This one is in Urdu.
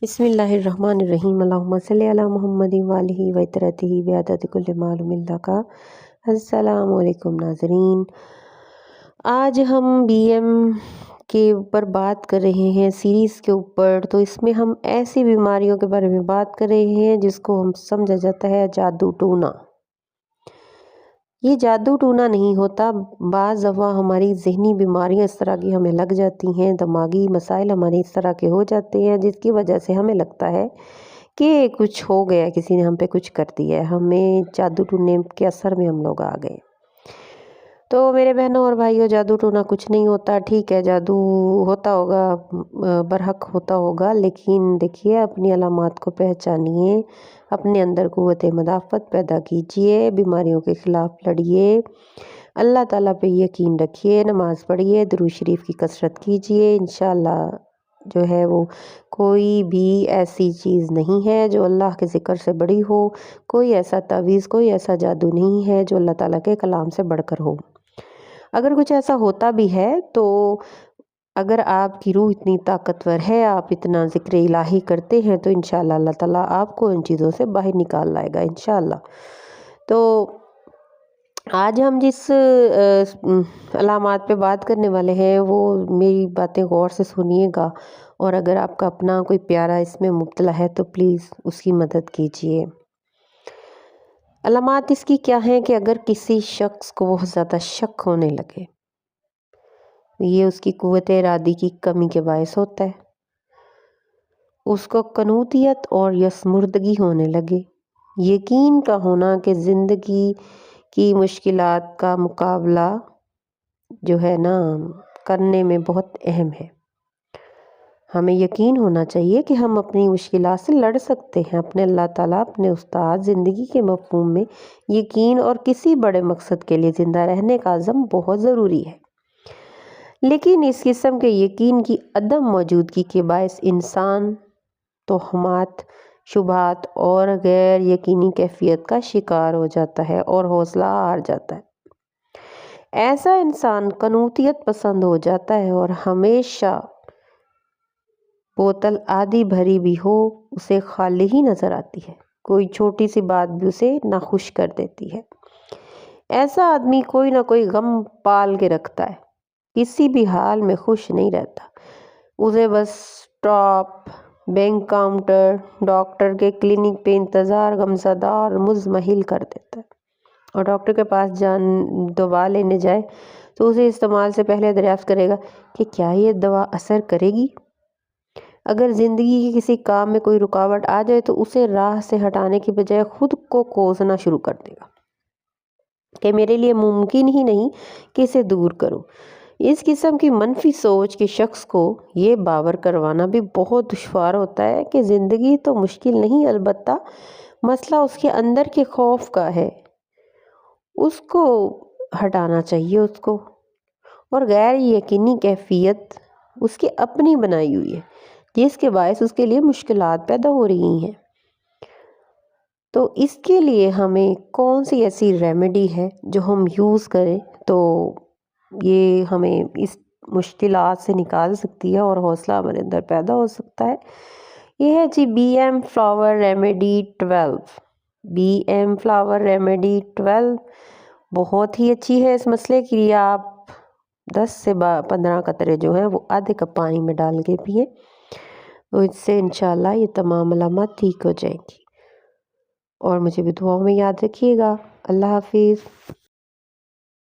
بسم اللہ الرحمن الرحیم اللہم صلی علی محمد وآلہ وطرتہ بعدد کل معلوم لک۔ السلام علیکم ناظرین، آج ہم بی ایم کے اوپر بات کر رہے ہیں، سیریز کے اوپر۔ تو اس میں ہم ایسی بیماریوں کے بارے میں بات کر رہے ہیں جس کو ہم سمجھا جاتا ہے جادو ٹونا۔ یہ جادو ٹونا نہیں ہوتا، بعض دفعہ ہماری ذہنی بیماریاں اس طرح کی ہمیں لگ جاتی ہیں، دماغی مسائل ہمارے اس طرح کے ہو جاتے ہیں جس کی وجہ سے ہمیں لگتا ہے کہ کچھ ہو گیا، کسی نے ہم پہ کچھ کر دیا ہے، ہمیں جادو ٹونے کے اثر میں ہم لوگ آ گئے۔ تو میرے بہنوں اور بھائیوں، جادو ٹونا کچھ نہیں ہوتا، ٹھیک ہے جادو ہوتا ہوگا، برحق ہوتا ہوگا، لیکن دیکھیے اپنی علامات کو پہچانیے، اپنے اندر قوت مدافعت پیدا کیجئے، بیماریوں کے خلاف لڑیے، اللہ تعالیٰ پہ یقین رکھیے، نماز پڑھیے، درود شریف کی کثرت کیجئے۔ انشاءاللہ جو ہے وہ کوئی بھی ایسی چیز نہیں ہے جو اللہ کے ذکر سے بڑی ہو، کوئی ایسا تعویذ، کوئی ایسا جادو نہیں ہے جو اللہ تعالیٰ کے کلام سے بڑھ کر ہو۔ اگر کچھ ایسا ہوتا بھی ہے تو اگر آپ کی روح اتنی طاقتور ہے، آپ اتنا ذکر الہی کرتے ہیں تو انشاءاللہ اللہ تعالیٰ آپ کو ان چیزوں سے باہر نکال لائے گا انشاءاللہ۔ تو آج ہم جس علامات پہ بات کرنے والے ہیں وہ میری باتیں غور سے سنیے گا، اور اگر آپ کا اپنا کوئی پیارا اس میں مبتلا ہے تو پلیز اس کی مدد کیجیے۔ علامات اس کی کیا ہیں کہ اگر کسی شخص کو بہت زیادہ شک ہونے لگے، یہ اس کی قوت ارادی کی کمی کے باعث ہوتا ہے، اس کو قنوطیت اور یسمردگی ہونے لگے، یقین کا ہونا کہ زندگی کی مشکلات کا مقابلہ جو ہے نا کرنے میں بہت اہم ہے۔ ہمیں یقین ہونا چاہیے کہ ہم اپنی مشکلات سے لڑ سکتے ہیں، اپنے اللہ تعالیٰ، اپنے استاد، زندگی کے مفہوم میں یقین اور کسی بڑے مقصد کے لیے زندہ رہنے کا عزم بہت ضروری ہے۔ لیکن اس قسم کے یقین کی عدم موجودگی کے باعث انسان توہمات، شبہات اور غیر یقینی کیفیت کا شکار ہو جاتا ہے اور حوصلہ ہار جاتا ہے۔ ایسا انسان قنوطیت پسند ہو جاتا ہے اور ہمیشہ بوتل آدھی بھری بھی ہو اسے خالی ہی نظر آتی ہے، کوئی چھوٹی سی بات بھی اسے ناخوش کر دیتی ہے۔ ایسا آدمی کوئی نہ کوئی غم پال کے رکھتا ہے، کسی بھی حال میں خوش نہیں رہتا، اسے bus stop, bank counter, doctor کے کلینک پہ انتظار غمزدہ اور مضمحل کر دیتا ہے، اور ڈاکٹر کے پاس دوا لینے جائے تو اسے استعمال سے پہلے دریافت کرے گا کہ کیا یہ دوا اثر کرے گی۔ اگر زندگی کے کسی کام میں کوئی رکاوٹ آ جائے تو اسے راہ سے ہٹانے کی بجائے خود کو کوسنا شروع کر دے گا کہ میرے لیے ممکن ہی نہیں کہ اسے دور کروں۔ اس قسم کی منفی سوچ کے شخص کو یہ باور کروانا بھی بہت دشوار ہوتا ہے کہ زندگی تو مشکل نہیں، البتہ مسئلہ اس کے اندر کے خوف کا ہے، اس کو ہٹانا چاہیے اس کو، اور غیر یقینی کیفیت اس کی اپنی بنائی ہوئی ہے جس کے باعث اس کے لیے مشکلات پیدا ہو رہی ہیں۔ تو اس کے لیے ہمیں کون سی ایسی ریمیڈی ہے جو ہم یوز کریں تو یہ ہمیں اس مشکلات سے نکال سکتی ہے اور حوصلہ ہمارے اندر پیدا ہو سکتا ہے؟ یہ ہے جی B M flower remedy 12۔ B M flower remedy 12 بہت ہی اچھی ہے اس مسئلے کے لیے۔ آپ 10 سے 15 قطرے جو ہیں وہ آدھے کپ پانی میں ڈال کے پئیں، تو اس سے انشاءاللہ یہ تمام علامات ٹھیک ہو جائیں گی، اور مجھے بھی دعاؤں میں یاد رکھیے گا۔ اللہ حافظ۔